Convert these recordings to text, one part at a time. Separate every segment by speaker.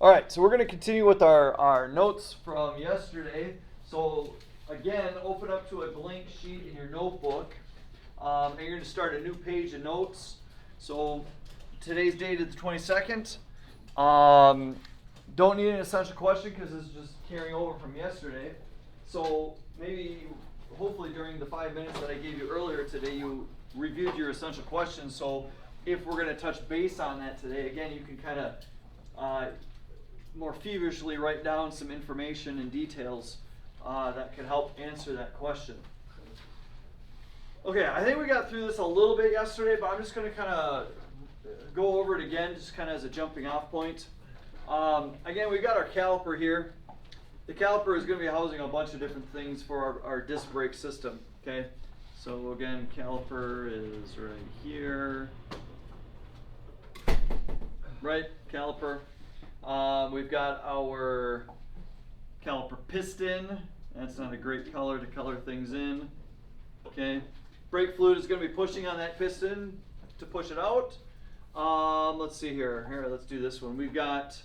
Speaker 1: All right, so we're going to continue with our notes from yesterday. So again, open up to a blank sheet in your notebook, and you're going to start a new page of notes. So today's date is the 22nd. Don't need an essential question because this is just carrying over from yesterday. So maybe, hopefully during the 5 minutes that I gave you earlier today, you reviewed your essential questions. So if we're going to touch base on that today, again, you can kind of more feverishly write down some information and details that could help answer that question. Okay, I think we got through this a little bit yesterday, but I'm just going to kind of go over it again, just kind of as a jumping off point. Again, we've got our caliper here. The caliper is going to be housing a bunch of different things for our disc brake system. Okay, so again, caliper is right here. Right, caliper. We've got our caliper piston. That's not a great color to color things in. Okay, brake fluid is going to be pushing on that piston to push it out. Let's see here. Here, let's do this one. We've got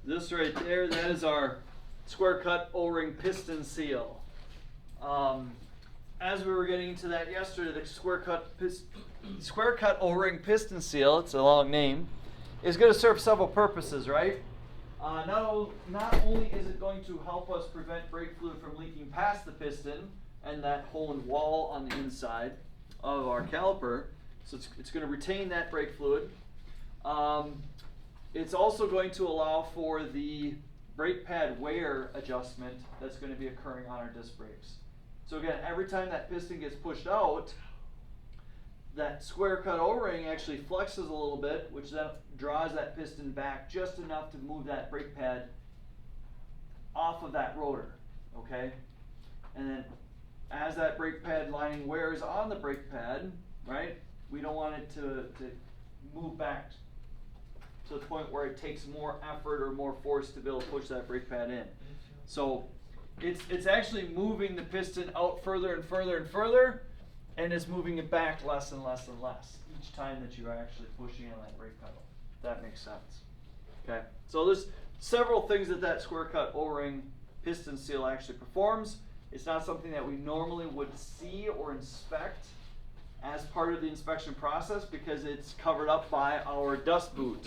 Speaker 1: this right there. That is our square cut O-ring piston seal. As we were getting into that yesterday, the square cut O-ring piston seal, it's a long name, is going to serve several purposes, right? Not only is it going to help us prevent brake fluid from leaking past the piston and that hole and wall on the inside of our caliper, so it's going to retain that brake fluid. It's also going to allow for the brake pad wear adjustment that's going to be occurring on our disc brakes. So again, every time that piston gets pushed out, that square cut O-ring actually flexes a little bit, which then draws that piston back just enough to move that brake pad off of that rotor, okay? And then as that brake pad lining wears on the brake pad, right, we don't want it to move back to the point where it takes more effort or more force to be able to push that brake pad in. So it's actually moving the piston out further and further and further, and it's moving it back less and less and less each time that you're actually pushing on that brake pedal. If that makes sense. Okay, so there's several things that square cut O-ring piston seal actually performs. It's not something that we normally would see or inspect as part of the inspection process because it's covered up by our dust boot,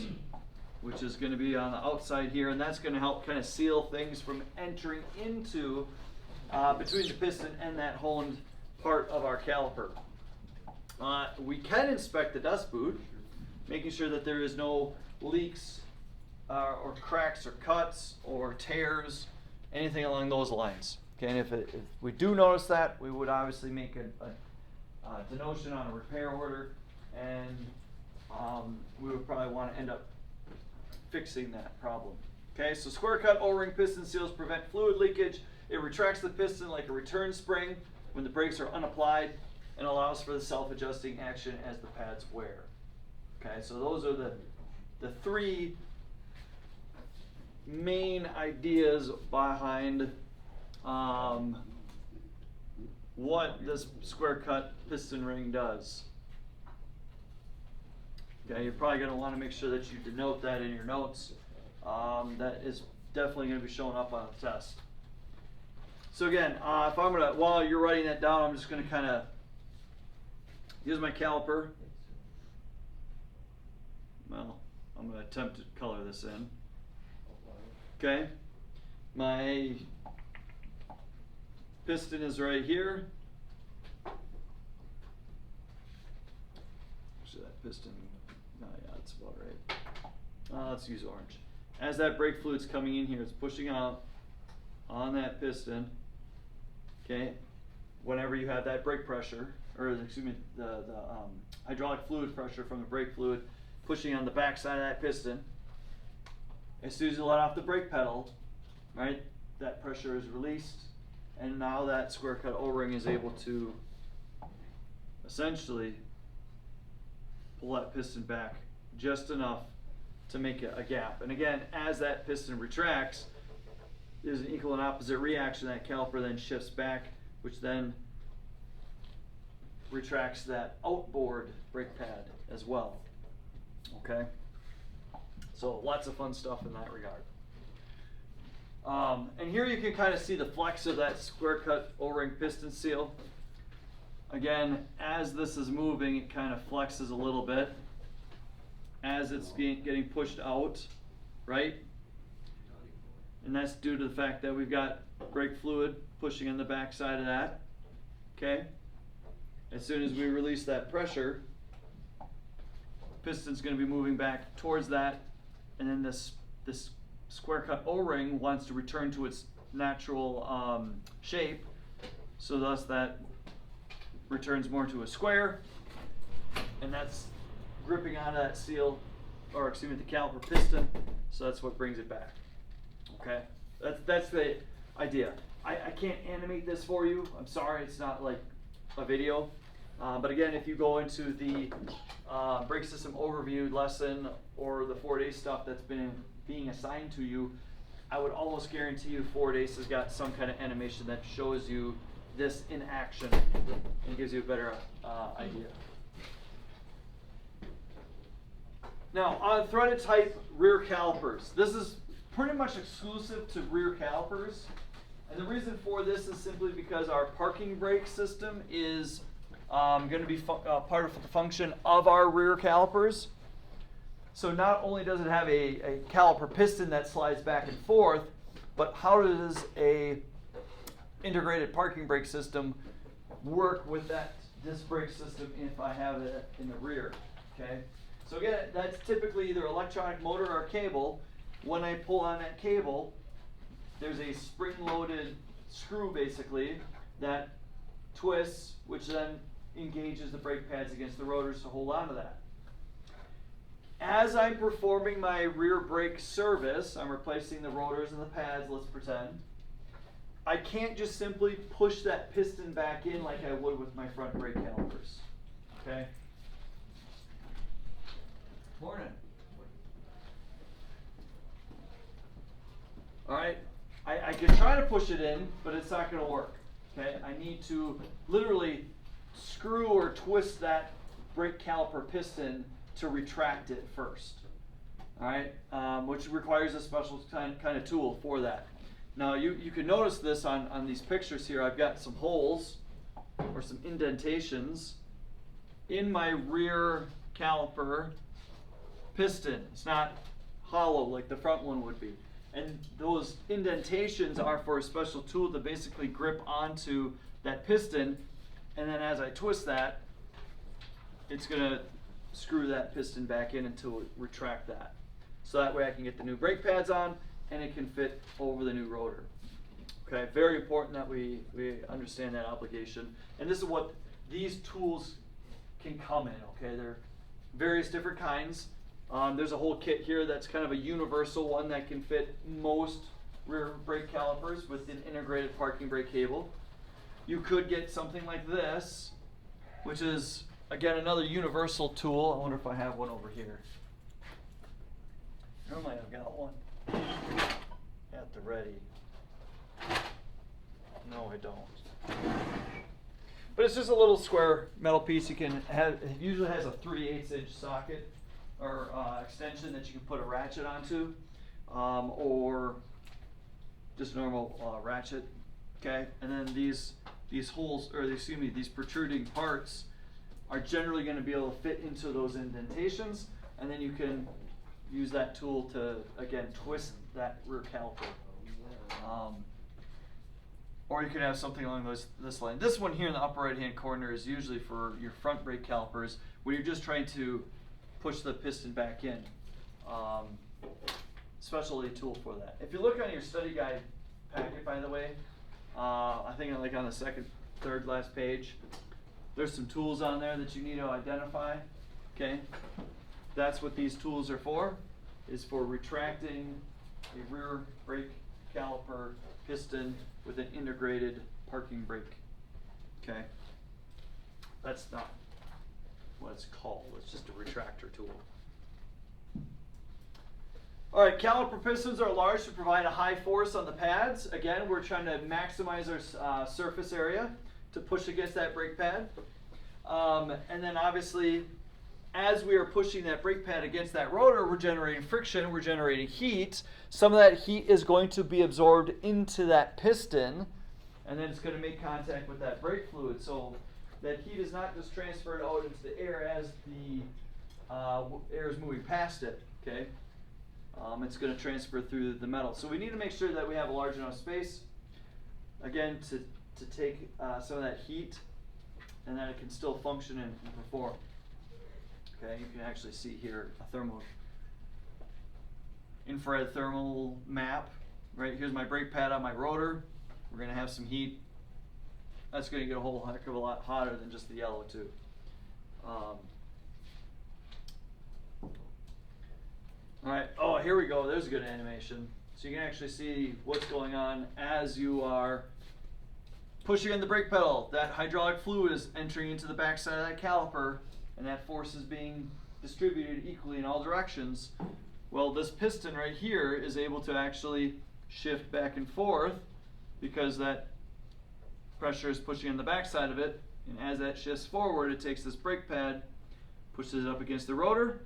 Speaker 1: which is going to be on the outside here, and that's going to help kind of seal things from entering into between the piston and that honed part of our caliper. We can inspect the dust boot, making sure that there is no leaks or cracks or cuts or tears, anything along those lines. Okay, and if we do notice that, we would obviously make a denotion on a repair order, and we would probably want to end up fixing that problem. Okay, so square cut O-ring piston seals prevent fluid leakage. It retracts the piston like a return spring when the brakes are unapplied and allows for the self-adjusting action as the pads wear. Okay, so those are the three main ideas behind what this square cut piston ring does. Okay, you're probably going to want to make sure that you denote that in your notes. That is definitely going to be showing up on the test. So again, if I'm going to, while you're writing that down, I'm just going to kind of use my caliper. Well, I'm going to attempt to color this in. Okay, my piston is right here. Actually, that piston, no, yeah, that's about right. Let's use orange. As that brake fluid's coming in here, it's pushing out on that piston. Okay, whenever you have that brake pressure, or excuse me, the hydraulic fluid pressure from the brake fluid pushing on the back side of that piston, as soon as you let off the brake pedal, right, that pressure is released, and now that square cut O-ring is able to essentially pull that piston back just enough to make a gap. And again, as that piston retracts, there's an equal and opposite reaction. That caliper then shifts back, which then retracts that outboard brake pad as well. Okay? So lots of fun stuff in that regard. And here you can kind of see the flex of that square cut O-ring piston seal. Again, as this is moving, it kind of flexes a little bit as it's getting pushed out, right? And that's due to the fact that we've got brake fluid pushing on the back side of that, okay? As soon as we release that pressure, piston's going to be moving back towards that, and then this square cut O-ring wants to return to its natural shape, so thus that returns more to a square, and that's gripping onto that seal, or excuse me, the caliper piston, so that's what brings it back. Okay, that's the idea. I can't animate this for you. I'm sorry, it's not like a video. But again, if you go into the brake system overview lesson or the 4-day stuff that's being assigned to you, I would almost guarantee you 4-days has got some kind of animation that shows you this in action and gives you a better idea. Now, on threaded type rear calipers, this is pretty much exclusive to rear calipers. And the reason for this is simply because our parking brake system is going to be part of the function of our rear calipers. So not only does it have a caliper piston that slides back and forth, but how does a integrated parking brake system work with that disc brake system if I have it in the rear, okay? So again, that's typically either electronic motor or cable. When I pull on that cable, there's a spring-loaded screw basically that twists, which then engages the brake pads against the rotors to hold on to that. As I'm performing my rear brake service, I'm replacing the rotors and the pads, let's pretend. I can't just simply push that piston back in like I would with my front brake calipers, okay? Morning. All right, I can try to push it in, but it's not going to work, okay? I need to literally screw or twist that brake caliper piston to retract it first, all right? Which requires a special kind of tool for that. Now you can notice this on these pictures here. I've got some holes or some indentations in my rear caliper piston. It's not hollow like the front one would be. And those indentations are for a special tool to basically grip onto that piston, and then as I twist that, it's going to screw that piston back in until it retract that. So that way I can get the new brake pads on and it can fit over the new rotor. Okay, very important that we understand that obligation. And this is what these tools can come in, okay? They're various different kinds. There's a whole kit here that's kind of a universal one that can fit most rear brake calipers with an integrated parking brake cable. You could get something like this, which is, again, another universal tool. I wonder if I have one over here. Normally I've got one at the ready. No, I don't. But it's just a little square metal piece. You can have, it usually has a 3/8" socket or extension that you can put a ratchet onto, or just normal ratchet. Okay, and then these holes, or excuse me, these protruding parts are generally going to be able to fit into those indentations, and then you can use that tool to again twist that rear caliper. Or you can have something along this line. This one here in the upper right hand corner is usually for your front brake calipers when you're just trying to push the piston back in. Specialty tool for that. If you look on your study guide packet, by the way, I think like on the third last page, there's some tools on there that you need to identify. Okay, that's what these tools are for, is for retracting a rear brake caliper piston with an integrated parking brake. Okay, that's not what it's called. It's just a retractor tool. All right, caliper pistons are large to provide a high force on the pads. Again, we're trying to maximize our surface area to push against that brake pad. And then obviously as we are pushing that brake pad against that rotor, we're generating friction, we're generating heat. Some of that heat is going to be absorbed into that piston, and then it's going to make contact with that brake fluid. So that heat is not just transferred out into the air as the air is moving past it, okay? It's going to transfer through the metal. So we need to make sure that we have a large enough space, again, to take some of that heat, and that it can still function and perform. Okay, you can actually see here a infrared thermal map. Right, here's my brake pad on my rotor. We're going to have some heat. That's going to get a whole heck of a lot hotter than just the yellow too. Alright, oh, here we go. There's a good animation. So you can actually see what's going on as you are pushing on the brake pedal. That hydraulic fluid is entering into the backside of that caliper, and that force is being distributed equally in all directions. Well, this piston right here is able to actually shift back and forth because that pressure is pushing on the backside of it, and as that shifts forward, it takes this brake pad, pushes it up against the rotor.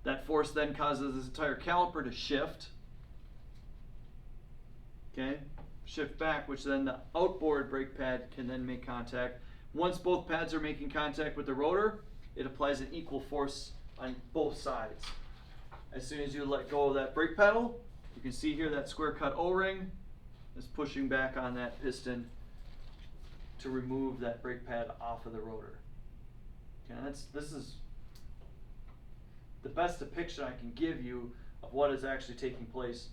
Speaker 1: That force then causes this entire caliper to shift. Okay, shift back, which then the outboard brake pad can then make contact. Once both pads are making contact with the rotor, it applies an equal force on both sides. As soon as you let go of that brake pedal, you can see here that square cut O-ring is pushing back on that piston to remove that brake pad off of the rotor. Okay, this is the best depiction I can give you of what is actually taking place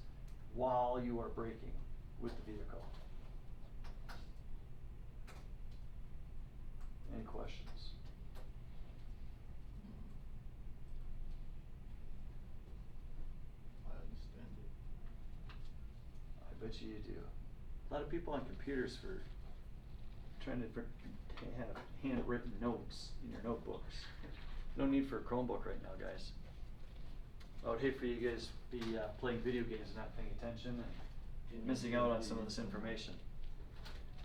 Speaker 1: while you are braking with the vehicle. Any questions?
Speaker 2: I understand it.
Speaker 1: I bet you do. A lot of people on computers for trying to have handwritten notes in your notebooks. No need for a Chromebook right now, guys. I would hate for you guys to be playing video games and not paying attention and missing out on some of this information.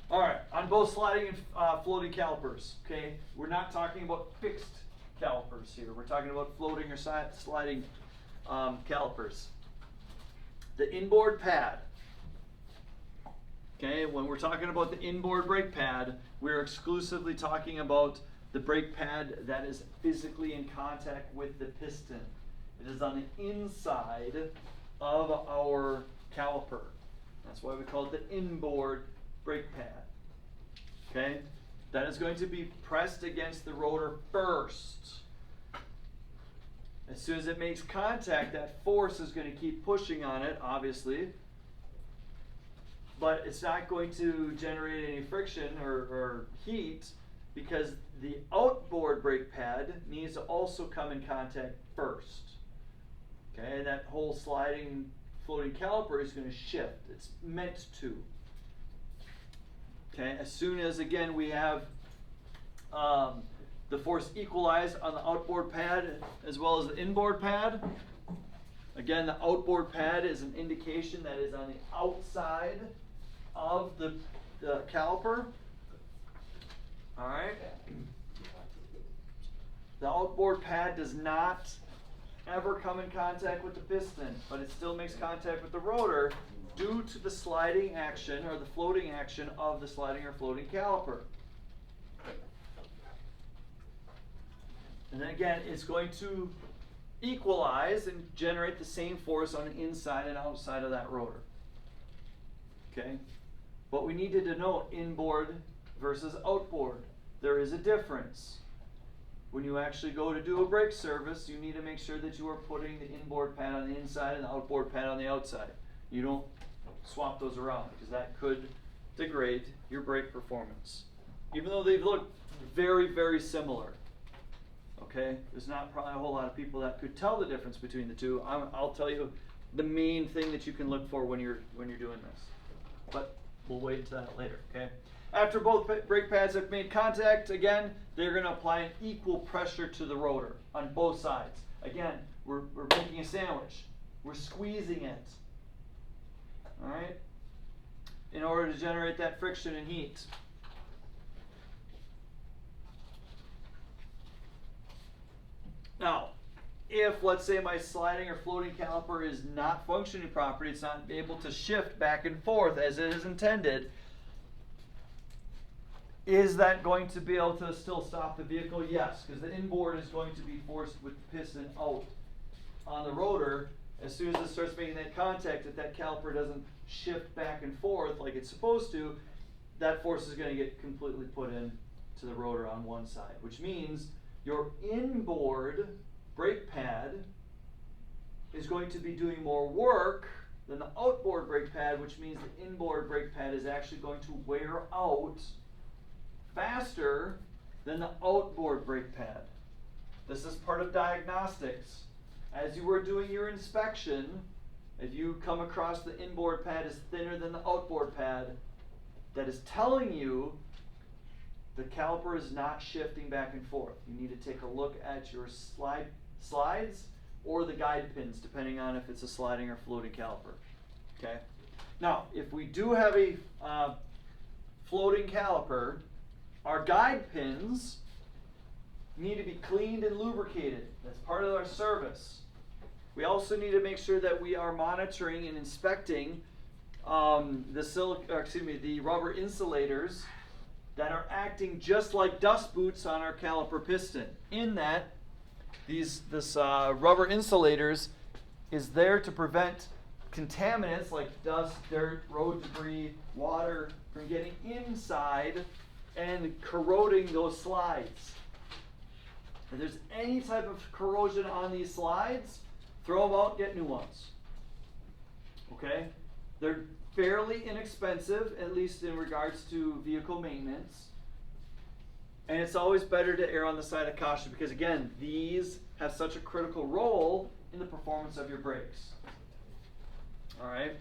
Speaker 1: Alright, on both sliding and floating calipers, okay? We're not talking about fixed calipers here. We're talking about floating or sliding calipers. The inboard pad. Okay, when we're talking about the inboard brake pad, we're exclusively talking about the brake pad that is physically in contact with the piston. It is on the inside of our caliper. That's why we call it the inboard brake pad. Okay, that is going to be pressed against the rotor first. As soon as it makes contact, that force is going to keep pushing on it, obviously. But it's not going to generate any friction or heat because the outboard brake pad needs to also come in contact first. Okay, and that whole sliding, floating caliper is going to shift. It's meant to. Okay, as soon as, again, we have the force equalized on the outboard pad as well as the inboard pad. Again, the outboard pad is an indication that is on the outside of the caliper. Alright. The outboard pad does not ever come in contact with the piston, but it still makes contact with the rotor due to the sliding action or the floating action of the sliding or floating caliper. And then again, it's going to equalize and generate the same force on the inside and outside of that rotor. Okay? But we need to denote inboard versus outboard. There is a difference. When you actually go to do a brake service, you need to make sure that you are putting the inboard pad on the inside and the outboard pad on the outside. You don't swap those around because that could degrade your brake performance. Even though they look very, very similar. Okay? There's not probably a whole lot of people that could tell the difference between the two. I'll tell you the main thing that you can look for when you're doing this. But we'll wait until that later, okay? After both brake pads have made contact, again, they're going to apply an equal pressure to the rotor on both sides. Again, we're making a sandwich. We're squeezing it, all right, in order to generate that friction and heat. Now, if let's say my sliding or floating caliper is not functioning properly, it's not able to shift back and forth as it is intended, is that going to be able to still stop the vehicle? Yes, because the inboard is going to be forced with the piston out on the rotor. As soon as it starts making that contact, if that caliper doesn't shift back and forth like it's supposed to, that force is going to get completely put in to the rotor on one side, which means your inboard brake pad is going to be doing more work than the outboard brake pad, which means the inboard brake pad is actually going to wear out faster than the outboard brake pad. This is part of diagnostics. As you were doing your inspection, if you come across the inboard pad is thinner than the outboard pad, that is telling you the caliper is not shifting back and forth. You need to take a look at your slides or the guide pins, depending on if it's a sliding or floating caliper. Okay. Now, if we do have a floating caliper, our guide pins need to be cleaned and lubricated. That's part of our service. We also need to make sure that we are monitoring and inspecting the rubber insulators that are acting just like dust boots on our caliper piston. In that, this rubber insulators is there to prevent contaminants like dust, dirt, road debris, water from getting inside and corroding those slides. If there's any type of corrosion on these slides, throw them out, get new ones. Okay? They're fairly inexpensive, at least in regards to vehicle maintenance. And it's always better to err on the side of caution because, again, these have such a critical role in the performance of your brakes. All right?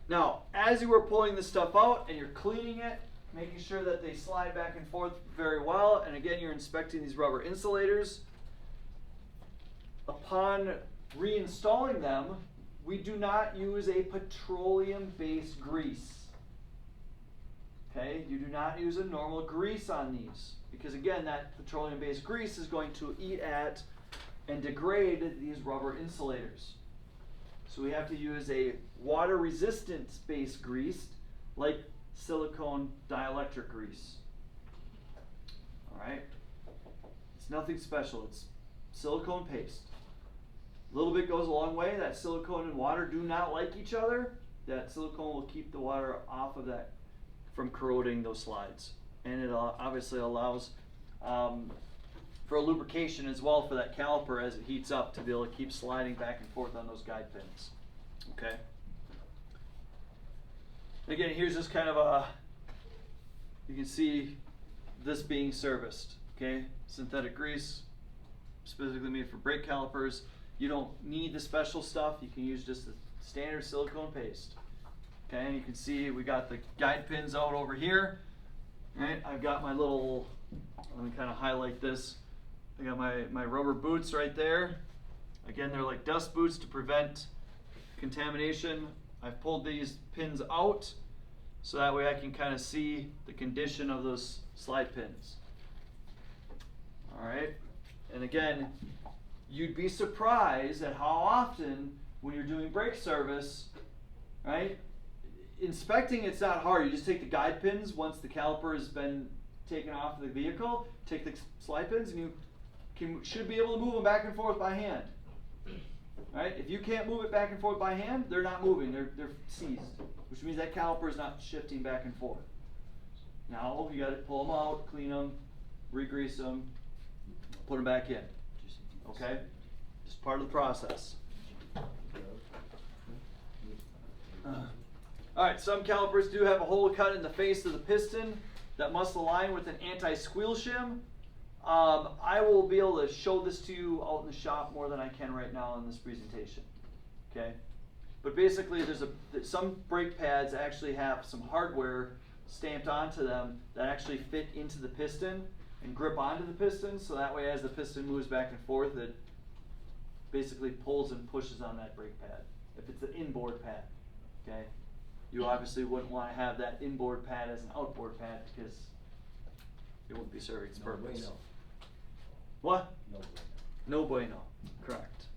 Speaker 1: Now, as you are pulling this stuff out and you're cleaning it, making sure that they slide back and forth very well, and again, you're inspecting these rubber insulators. Upon reinstalling them, we do not use a petroleum-based grease. Okay, you do not use a normal grease on these because again, that petroleum-based grease is going to eat at and degrade these rubber insulators. So we have to use a water-resistant based grease like silicone dielectric grease. All right, it's nothing special. It's silicone paste. A little bit goes a long way. That silicone and water do not like each other. That silicone will keep the water off of that from corroding those slides. And it obviously allows for a lubrication as well for that caliper as it heats up to be able to keep sliding back and forth on those guide pins. Okay. Again, here's just kind of a, you can see this being serviced. Okay, synthetic grease, specifically made for brake calipers. You don't need the special stuff. You can use just the standard silicone paste. Okay, and you can see we got the guide pins out over here. Right, I've got my little, let me kind of highlight this. I got my rubber boots right there. Again, they're like dust boots to prevent contamination. I've pulled these pins out so that way I can kind of see the condition of those slide pins. All right, and again, you'd be surprised at how often when you're doing brake service, right? Inspecting it's not hard. You just take the guide pins once the caliper has been taken off the vehicle, take the slide pins, and you should be able to move them back and forth by hand. Right? If you can't move it back and forth by hand, they're not moving. They're seized, which means that caliper is not shifting back and forth. Now you got to pull them out, clean them, re-grease them, put them back in. Okay? Just part of the process. Alright, some calipers do have a hole cut in the face of the piston that must align with an anti-squeal shim. I will be able to show this to you out in the shop more than I can right now in this presentation. Okay? But basically some brake pads actually have some hardware stamped onto them that actually fit into the piston and grip onto the piston, so that way as the piston moves back and forth, it basically pulls and pushes on that brake pad, if it's an inboard pad. Okay? You obviously wouldn't want to have that inboard pad as an outboard pad because it wouldn't be serving its purpose. What?
Speaker 2: No.
Speaker 1: No bueno. Correct.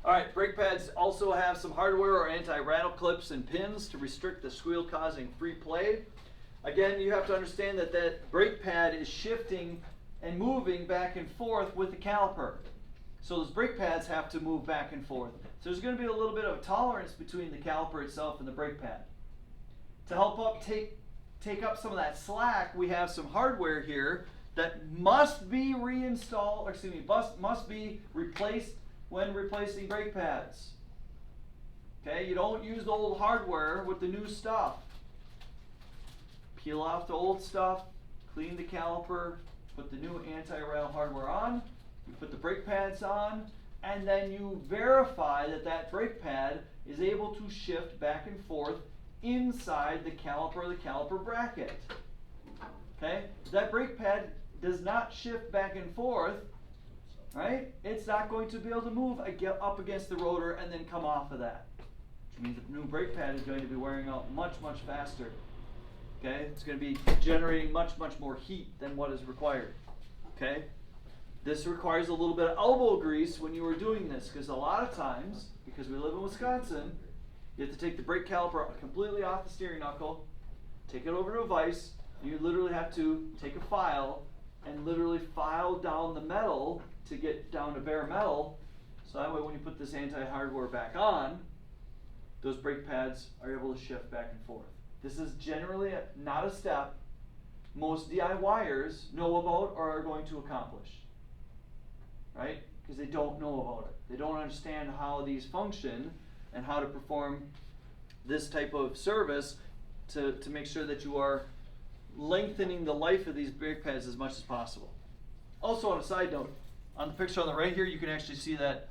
Speaker 1: Alright, brake pads also have some hardware or anti-rattle clips and pins to restrict the squeal causing free play. Again, you have to understand that that brake pad is shifting and moving back and forth with the caliper. So those brake pads have to move back and forth. So there's going to be a little bit of tolerance between the caliper itself and the brake pad. To help take up some of that slack, we have some hardware here that must be reinstalled, or excuse me, must be replaced when replacing brake pads. Okay, you don't use the old hardware with the new stuff. Peel off the old stuff, clean the caliper, put the new anti-rattle hardware on, you put the brake pads on, and then you verify that that brake pad is able to shift back and forth inside the caliper bracket. Okay? If that brake pad does not shift back and forth, right, it's not going to be able to move up against the rotor and then come off of that. Which means the new brake pad is going to be wearing out much, much faster. Okay? It's going to be generating much, much more heat than what is required. Okay? This requires a little bit of elbow grease when you are doing this, because a lot of times, because we live in Wisconsin, you have to take the brake caliper completely off the steering knuckle, take it over to a vise, and you literally have to take a file and literally file down the metal to get down to bare metal, so that way when you put this anti-hardware back on, those brake pads are able to shift back and forth. This is generally not a step most DIYers know about or are going to accomplish, right? Because they don't know about it. They don't understand how these function and how to perform this type of service to make sure that you are lengthening the life of these brake pads as much as possible. Also, on a side note, on the picture on the right here, you can actually see that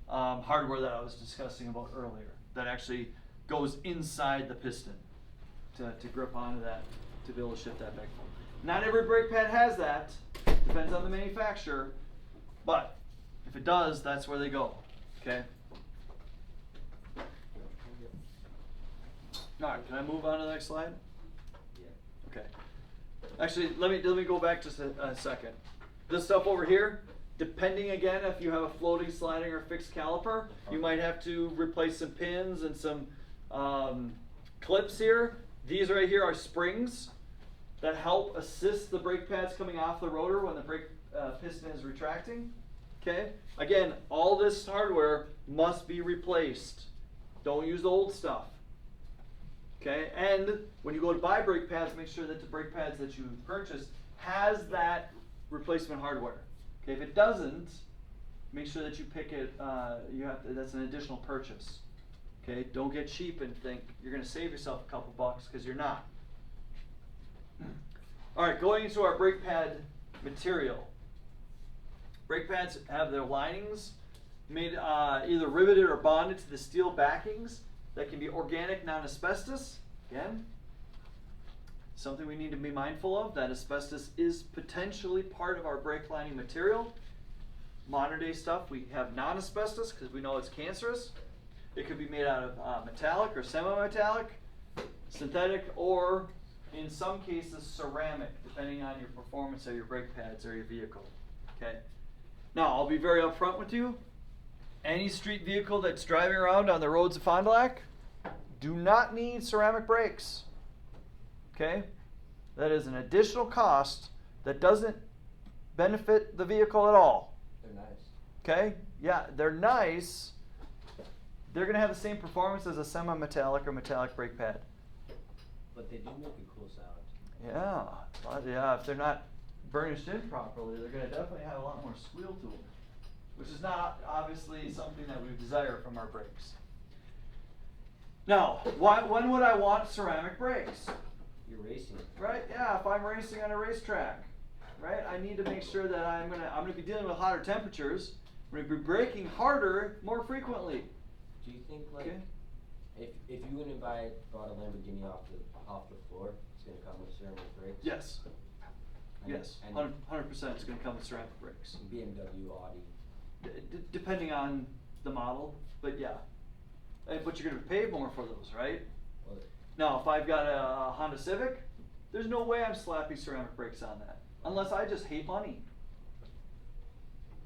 Speaker 1: hardware that I was discussing about earlier that actually goes inside the piston to grip onto that, to be able to shift that back and forth. Not every brake pad has that, depends on the manufacturer, but if it does, that's where they go, okay? Alright, can I move on to the next slide?
Speaker 2: Yeah.
Speaker 1: Okay. Actually, let me go back just a second. This stuff over here, depending again if you have a floating, sliding, or fixed caliper, you might have to replace some pins and some clips here. These right here are springs that help assist the brake pads coming off the rotor when the brake piston is retracting. Okay? Again, all this hardware must be replaced. Don't use the old stuff. Okay? And when you go to buy brake pads, make sure that the brake pads that you purchase has that replacement hardware. Okay? If it doesn't, make sure that you pick it. That's an additional purchase. Okay? Don't get cheap and think you're going to save yourself a couple bucks, because you're not. All right, going into our brake pad material. Brake pads have their linings made either riveted or bonded to the steel backings that can be organic, non-asbestos. Again, something we need to be mindful of, that asbestos is potentially part of our brake lining material. Modern day stuff, we have non-asbestos because we know it's cancerous. It could be made out of metallic or semi-metallic, synthetic, or in some cases ceramic, depending on your performance of your brake pads or your vehicle. Okay. Now, I'll be very upfront with you. Any street vehicle that's driving around on the roads of Fond du Lac do not need ceramic brakes. Okay? That is an additional cost that doesn't benefit the vehicle at all.
Speaker 2: They're nice.
Speaker 1: Okay? Yeah, they're nice. They're going to have the same performance as a semi-metallic or metallic brake pad.
Speaker 2: But they do make a cool sound.
Speaker 1: Yeah, if they're not burnished in properly, they're going to definitely have a lot more squeal to them, which is not obviously something that we desire from our brakes. Now, when would I want ceramic brakes?
Speaker 2: You're racing.
Speaker 1: Right? Yeah, if I'm racing on a racetrack, right? I need to make sure that I'm gonna be dealing with hotter temperatures. I'm gonna be braking harder more frequently.
Speaker 2: Do you think, like,
Speaker 1: Okay.
Speaker 2: if you went and bought a Lamborghini off the floor, it's gonna come with ceramic brakes?
Speaker 1: Yes.
Speaker 2: And-
Speaker 1: Yes.
Speaker 2: and
Speaker 1: 100% it's gonna come with ceramic brakes.
Speaker 2: BMW, Audi.
Speaker 1: Depending on the model, but yeah. But you're gonna pay more for those, right?
Speaker 2: Well,
Speaker 1: Now, if I've got a Honda Civic, there's no way I'm slapping ceramic brakes on that, unless I just hate money.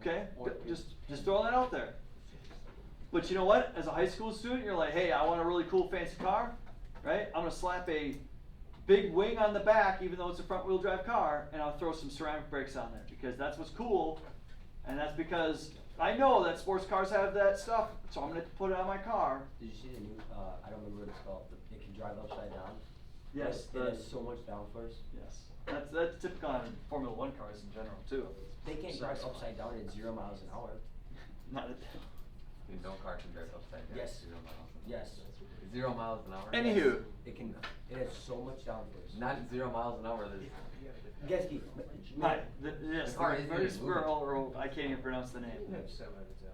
Speaker 1: Okay, just throwing that out there. But you know what? As a high school student, you're like, hey, I want a really cool, fancy car, right? I'm gonna slap a big wing on the back, even though it's a front-wheel drive car, and I'll throw some ceramic brakes on there because that's what's cool, and that's because I know that sports cars have that stuff, so I'm gonna put it on my car.
Speaker 2: Did you see the new, I don't remember what it's called, it can drive upside down?
Speaker 1: Yes,
Speaker 2: It has so much downforce.
Speaker 1: yes. That's typical on Formula One cars in general too.
Speaker 2: They can't drive upside down at 0 miles an hour.
Speaker 1: Not at
Speaker 3: No car can drive upside down.
Speaker 2: Yes.
Speaker 3: 0 miles.
Speaker 2: Yes.
Speaker 3: 0 miles an hour.
Speaker 1: Anywho.
Speaker 2: It has so much downforce.
Speaker 3: Not 0 miles an hour. There's
Speaker 2: Guess, Keith.
Speaker 1: Hi, yes,
Speaker 3: The car
Speaker 1: the
Speaker 3: isn't
Speaker 1: Murray
Speaker 3: even moving.
Speaker 1: Squirrel, I can't even pronounce the name.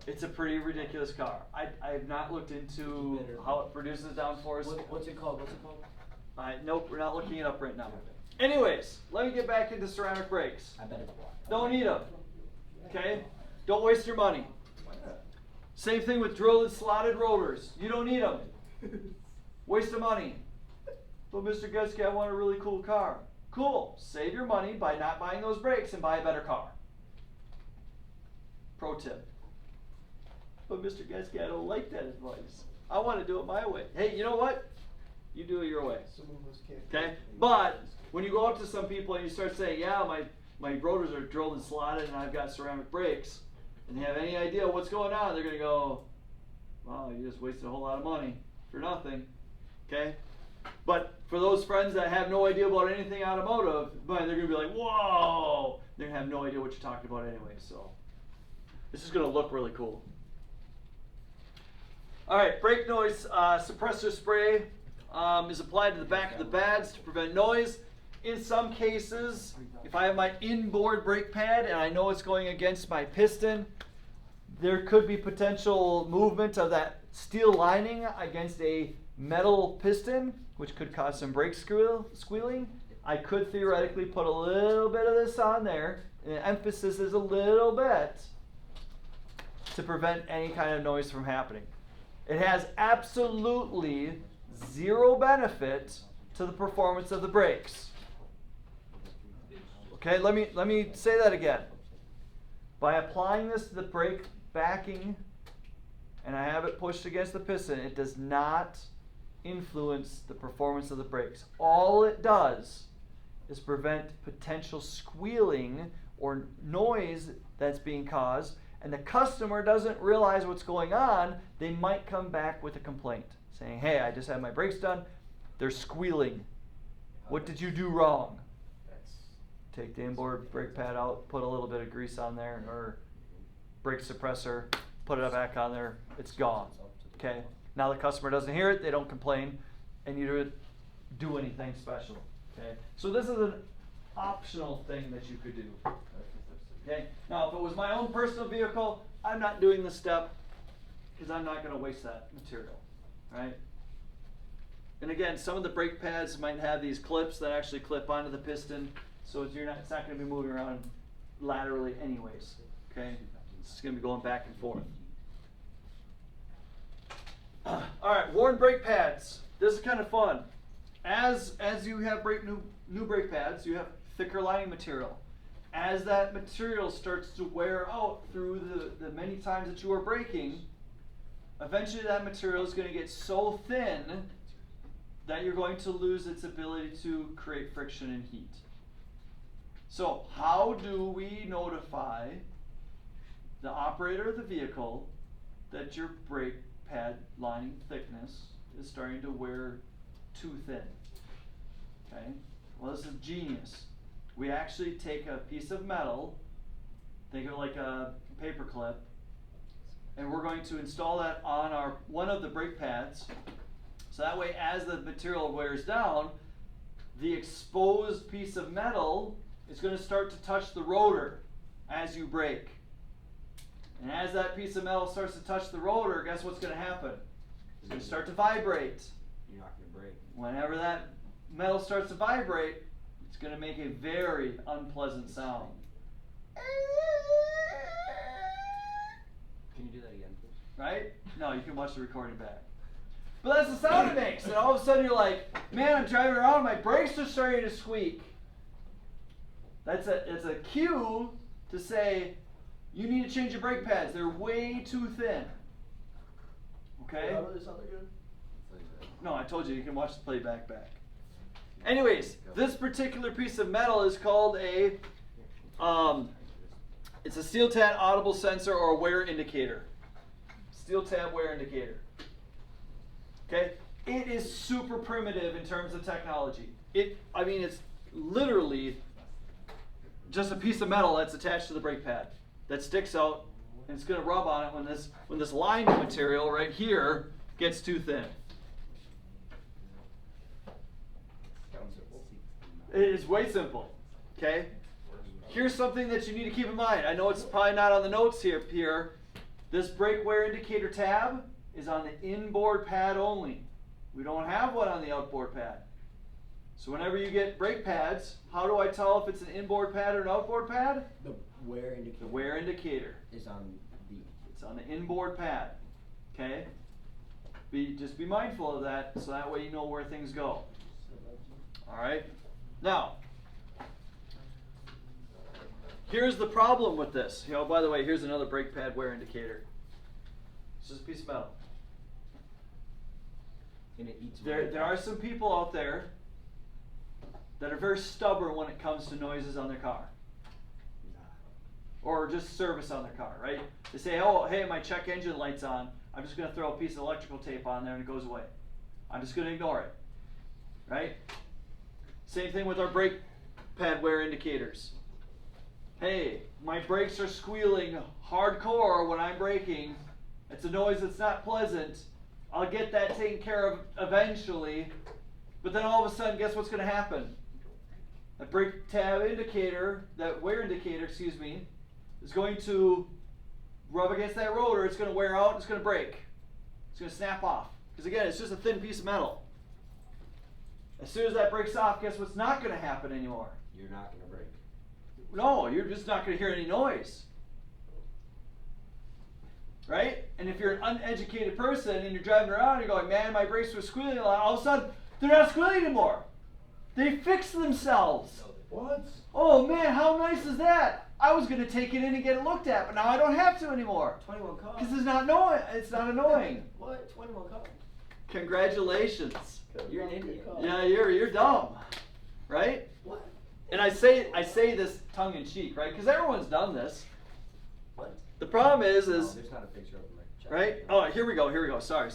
Speaker 1: It's a pretty ridiculous car. I have not looked into how it produces downforce.
Speaker 2: What's it called?
Speaker 1: Nope, we're not looking it up right now. Anyways, let me get back into ceramic brakes.
Speaker 2: I bet it's
Speaker 1: Don't need them. Okay? Don't waste your money. Same thing with drilled and slotted rotors. You don't need them. Waste of money. But Mr. Gutsky, I want a really cool car. Cool. Save your money by not buying those brakes and buy a better car. Pro tip. But Mr. Gutsky, I don't like that advice. I want to do it my way. Hey, you know what? You do it your way. Okay? But when you go up to some people and you start saying, yeah, my rotors are drilled and slotted and I've got ceramic brakes, and they have any idea what's going on, they're going to go, wow, you just wasted a whole lot of money for nothing. Okay? But for those friends that have no idea about anything automotive, man, they're going to be like, whoa! They're going to have no idea what you're talking about anyway, so this is going to look really cool. Alright, brake noise suppressor spray is applied to the back of the pads to prevent noise. In some cases, if I have my inboard brake pad and I know it's going against my piston, there could be potential movement of that steel lining against a metal piston, which could cause some brake squealing. I could theoretically put a little bit of this on there, and the emphasis is a little bit, to prevent any kind of noise from happening. It has absolutely zero benefit to the performance of the brakes. Okay, let me say that again. By applying this to the brake backing, and I have it pushed against the piston, it does not influence the performance of the brakes. All it does is prevent potential squealing or noise that's being caused, and the customer doesn't realize what's going on. They might come back with a complaint saying, hey, I just had my brakes done, they're squealing. What did you do wrong? Take the inboard brake pad out, put a little bit of grease on there, or brake suppressor, put it back on there, it's gone. Okay? Now the customer doesn't hear it, they don't complain, and you don't do anything special. Okay? So this is an optional thing that you could do. Okay? Now if it was my own personal vehicle, I'm not doing this step because I'm not going to waste that material. Right? And again, some of the brake pads might have these clips that actually clip onto the piston, so it's not going to be moving around laterally anyways. Okay? It's going to be going back and forth. Alright, worn brake pads. This is kind of fun. As you have new brake pads, you have thicker lining material. As that material starts to wear out through the many times that you are braking, eventually that material is going to get so thin that you're going to lose its ability to create friction and heat. So how do we notify the operator of the vehicle that your brake pad lining thickness is starting to wear too thin? Okay, well, this is genius. We actually take a piece of metal, think of it like a paper clip, and we're going to install that on one of the brake pads, so that way as the material wears down, the exposed piece of metal is going to start to touch the rotor as you brake. And as that piece of metal starts to touch the rotor, guess what's going to happen? It's going to start to vibrate.
Speaker 2: You're not going to brake.
Speaker 1: Whenever that metal starts to vibrate, it's going to make a very unpleasant sound.
Speaker 2: Can you do that again, please?
Speaker 1: Right? No, you can watch the recording back. But that's the sound it makes. And all of a sudden you're like, man, I'm driving around, my brakes are starting to squeak. It's a cue to say, you need to change your brake pads. They're way too thin. Okay?
Speaker 4: How do they sound again?
Speaker 1: No, I told you, you can watch the playback back. Anyways, this particular piece of metal is called a, it's a steel tab audible sensor or a wear indicator. Steel tab wear indicator. Okay? It is super primitive in terms of technology. I mean, it's literally just a piece of metal that's attached to the brake pad that sticks out, and it's going to rub on it when this lining material right here gets too thin. It is way simple. Okay? Here's something that you need to keep in mind. I know it's probably not on the notes here. This brake wear indicator tab is on the inboard pad only. We don't have one on the outboard pad. So whenever you get brake pads, how do I tell if it's an inboard pad or an outboard pad?
Speaker 2: The wear indicator.
Speaker 1: The wear indicator.
Speaker 2: Is on the.
Speaker 1: It's on the inboard pad. Okay? Just be mindful of that, so that way you know where things go. Alright? Now, here's the problem with this. You know, by the way, here's another brake pad wear indicator. It's just a piece of metal.
Speaker 2: And it eats.
Speaker 1: There are some people out there that are very stubborn when it comes to noises on their car. Or just service on their car, right? They say, oh, hey, my check engine light's on. I'm just going to throw a piece of electrical tape on there and it goes away. I'm just going to ignore it, right? Same thing with our brake pad wear indicators. Hey, my brakes are squealing hardcore when I'm braking. It's a noise that's not pleasant. I'll get that taken care of eventually. But then all of a sudden, guess what's going to happen? That brake tab indicator, that wear indicator, excuse me, is going to rub against that rotor. It's going to wear out. It's going to break. It's going to snap off. Because again, it's just a thin piece of metal. As soon as that breaks off, guess what's not going to happen anymore?
Speaker 2: You're not going to break.
Speaker 1: No, you're just not going to hear any noise. Right? And if you're an uneducated person and you're driving around and you're going, man, my brakes were squealing a lot, all of a sudden, they're not squealing anymore. They fixed themselves.
Speaker 4: What?
Speaker 1: Oh man, how nice is that? I was going to take it in and get it looked at, but now I don't have to anymore.
Speaker 2: 21 cars.
Speaker 1: Because it's not annoying.
Speaker 2: What? 21 cars.
Speaker 1: Congratulations.
Speaker 2: You're an idiot.
Speaker 1: Yeah, you're dumb. Right?
Speaker 2: What?
Speaker 1: And I say this tongue in cheek, right? Because everyone's done this.
Speaker 2: What?
Speaker 1: The problem is
Speaker 2: No, there's not a picture of my check.
Speaker 1: right? Oh, here we go. Sorry.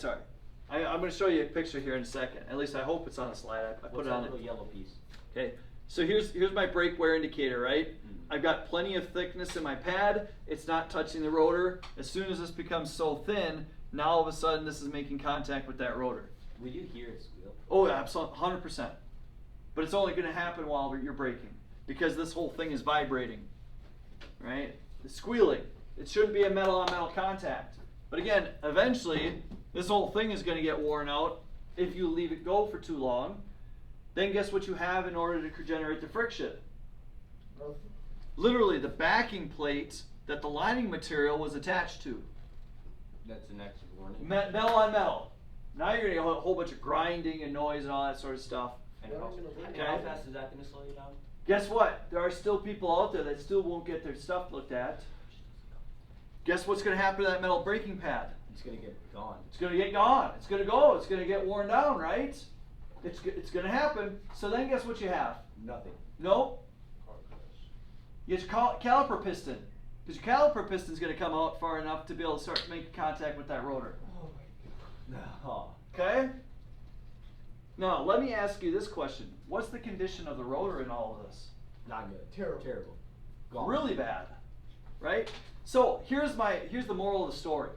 Speaker 1: I'm going to show you a picture here in a second. At least I hope it's on a slide. I put
Speaker 2: What's
Speaker 1: it on
Speaker 2: that
Speaker 1: it.
Speaker 2: little yellow piece?
Speaker 1: Okay. So here's my brake wear indicator, right?
Speaker 2: Mm.
Speaker 1: I've got plenty of thickness in my pad. It's not touching the rotor. As soon as this becomes so thin, now all of a sudden this is making contact with that rotor.
Speaker 2: Will you hear it squeal?
Speaker 1: Oh, absolutely, 100%. But it's only going to happen while you're braking because this whole thing is vibrating, right? It's squealing. It shouldn't be a metal-on-metal contact. But again, eventually, this whole thing is going to get worn out if you leave it go for too long. Then guess what you have in order to generate the friction?
Speaker 4: Nothing.
Speaker 1: Literally, the backing plate that the lining material was attached to.
Speaker 2: That's the next warning.
Speaker 1: Metal on metal. Now you're going to get a whole bunch of grinding and noise and all that sort of stuff.
Speaker 2: And
Speaker 4: Why
Speaker 2: how,
Speaker 4: are you gonna break
Speaker 2: and
Speaker 4: it?
Speaker 2: how fast is that going to slow you down?
Speaker 1: Guess what? There are still people out there that still won't get their stuff looked at. Guess what's going to happen to that metal braking pad?
Speaker 2: It's going to get gone.
Speaker 1: It's going to get gone. It's going to go. It's going to get worn down, right? It's going to happen. So then guess what you have?
Speaker 2: Nothing.
Speaker 1: No.
Speaker 4: Car crash.
Speaker 1: You have your caliper piston. Because your caliper piston is going to come out far enough to be able to start making contact with that rotor.
Speaker 4: Oh my god.
Speaker 2: No.
Speaker 1: Okay? Now, let me ask you this question. What's the condition of the rotor in all of this?
Speaker 2: Not good.
Speaker 4: Terrible.
Speaker 2: Terrible. Gone.
Speaker 1: Really bad, right? So here's the moral of the story.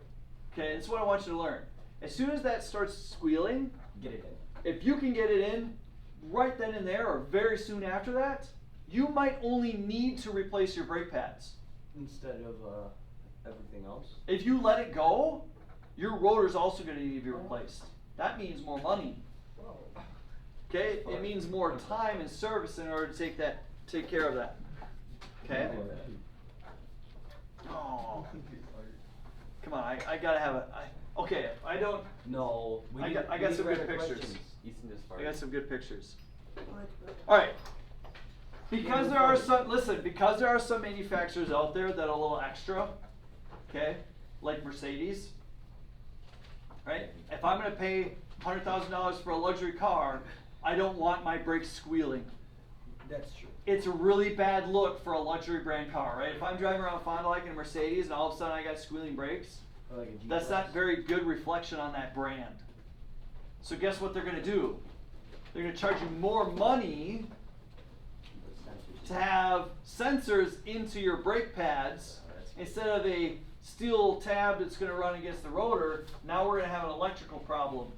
Speaker 1: Okay, this is what I want you to learn. As soon as that starts squealing,
Speaker 2: Get it in.
Speaker 1: if you can get it in right then and there or very soon after that, you might only need to replace your brake pads.
Speaker 2: Instead of everything else.
Speaker 1: If you let it go, your rotor's also going to need to be replaced. That means more money.
Speaker 4: Wow.
Speaker 1: Okay, it means more time and service in order to take care of that. Okay. Oh, come on! I gotta have a. Okay, I don't.
Speaker 2: No. We
Speaker 1: I
Speaker 2: need-
Speaker 1: got
Speaker 2: we need
Speaker 1: some good
Speaker 2: better
Speaker 1: pictures.
Speaker 2: questions.
Speaker 3: Easton just
Speaker 1: I
Speaker 3: farted.
Speaker 1: got some good pictures.
Speaker 4: What?
Speaker 1: All right. because there are some manufacturers out there that are a little extra, okay, like Mercedes, right? If I'm gonna pay $100,000 for a luxury car, I don't want my brakes squealing.
Speaker 2: That's true.
Speaker 1: It's a really bad look for a luxury brand car, right? If I'm driving around Fond du Lac in a Mercedes and all of a sudden I got squealing brakes,
Speaker 2: Or like a G
Speaker 1: that's
Speaker 2: class.
Speaker 1: not very good reflection on that brand. So guess what they're gonna do? They're gonna charge you more money to have sensors into your brake pads instead of a steel tab that's going to run against the rotor. Now we're going to have an electrical problem.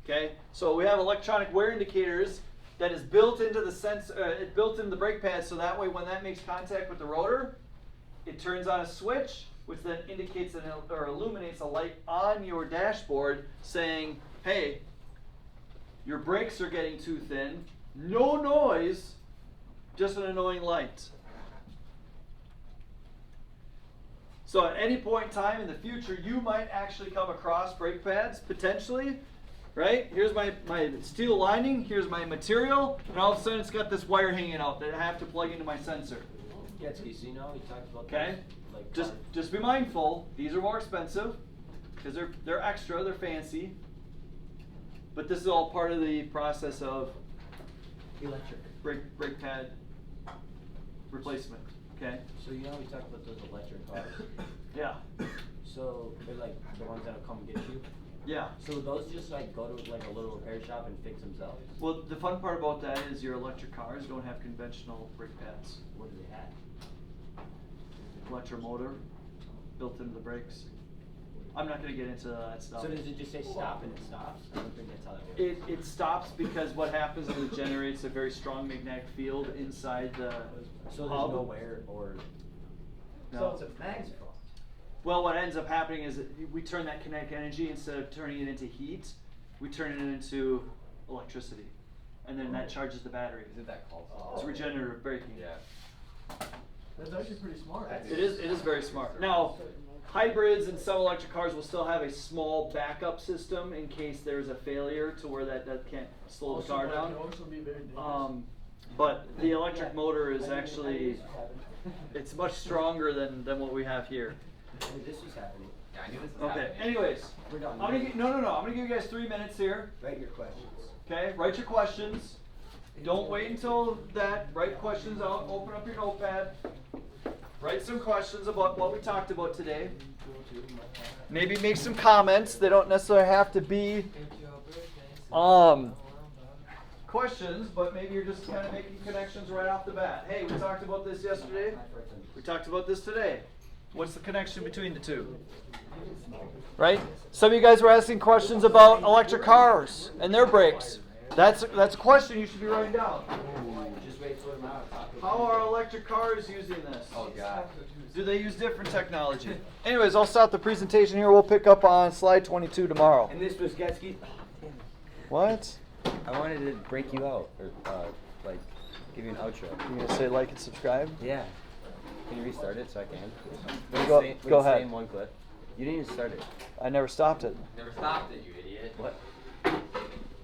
Speaker 1: Okay, so we have electronic wear indicators that is built into the built into the brake pad, so that way when that makes contact with the rotor, it turns on a switch, which then indicates or illuminates a light on your dashboard saying, "Hey, your brakes are getting too thin. No noise, just an annoying light." So at any point in time in the future, you might actually come across brake pads, potentially, right? Here's my steel lining, here's my material, and all of a sudden it's got this wire hanging out that I have to plug into my sensor.
Speaker 2: Jetski, so you know we talked about
Speaker 1: Okay?
Speaker 2: those, like
Speaker 1: Just be mindful, these are more expensive, because they're extra, they're fancy. But this is all part of the process of
Speaker 2: electric.
Speaker 1: brake pad replacement, okay?
Speaker 2: So you know we talked about those electric cars.
Speaker 1: Yeah,
Speaker 2: So they're like the ones that'll come get you.
Speaker 1: yeah.
Speaker 2: So those just like go to like a little repair shop and fix themselves.
Speaker 1: Well, the fun part about that is your electric cars don't have conventional brake pads.
Speaker 2: What do they have?
Speaker 1: Electromotor built into the brakes. I'm not gonna get into that stuff.
Speaker 2: So does it just say stop and it stops? I don't think that's how that works.
Speaker 1: It stops because what happens is it generates a very strong magnetic field inside the
Speaker 2: So there's
Speaker 1: hub.
Speaker 2: no wear or.
Speaker 1: No.
Speaker 4: So it's a mag's fault.
Speaker 1: Well, what ends up happening is that we turn that kinetic energy, instead of turning it into heat, we turn it into electricity. And then that charges the battery.
Speaker 3: Isn't that called?
Speaker 1: It's regenerative braking.
Speaker 3: Yeah.
Speaker 4: That's actually pretty smart.
Speaker 1: It is very smart. Now, hybrids and some electric cars will still have a small backup system in case there's a failure to where that can't slow the car down.
Speaker 4: Can also be very dangerous.
Speaker 1: But the electric motor is actually, it's much stronger than what we have here.
Speaker 2: Hey, this was happening.
Speaker 3: Yeah, I knew this was
Speaker 1: Okay,
Speaker 3: happening.
Speaker 1: anyways,
Speaker 2: We're done.
Speaker 1: I'm gonna give you guys 3 minutes here.
Speaker 2: Write your questions.
Speaker 1: Okay, write your questions. Don't wait until that. Write questions out. Open up your notepad. Write some questions about what we talked about today. Maybe make some comments. They don't necessarily have to be questions, but maybe you're just kind of making connections right off the bat. Hey, we talked about this yesterday. We talked about this today. What's the connection between the two? Right? Some of you guys were asking questions about electric cars and their brakes. That's a question you should be writing down.
Speaker 2: Just wait for them out.
Speaker 1: How are electric cars using this?
Speaker 3: Oh god.
Speaker 1: Do they use different technology? Anyways, I'll stop the presentation here. We'll pick up on slide 22 tomorrow.
Speaker 2: And this was Getsky.
Speaker 1: What?
Speaker 5: I wanted to break you out, or like give you an outro.
Speaker 1: You gonna say like and subscribe?
Speaker 5: Yeah. Can you restart it so I can?
Speaker 1: Go ahead.
Speaker 5: Stay in one clip. You didn't even start it.
Speaker 1: I never stopped it.
Speaker 3: Never stopped it, you idiot.
Speaker 5: What?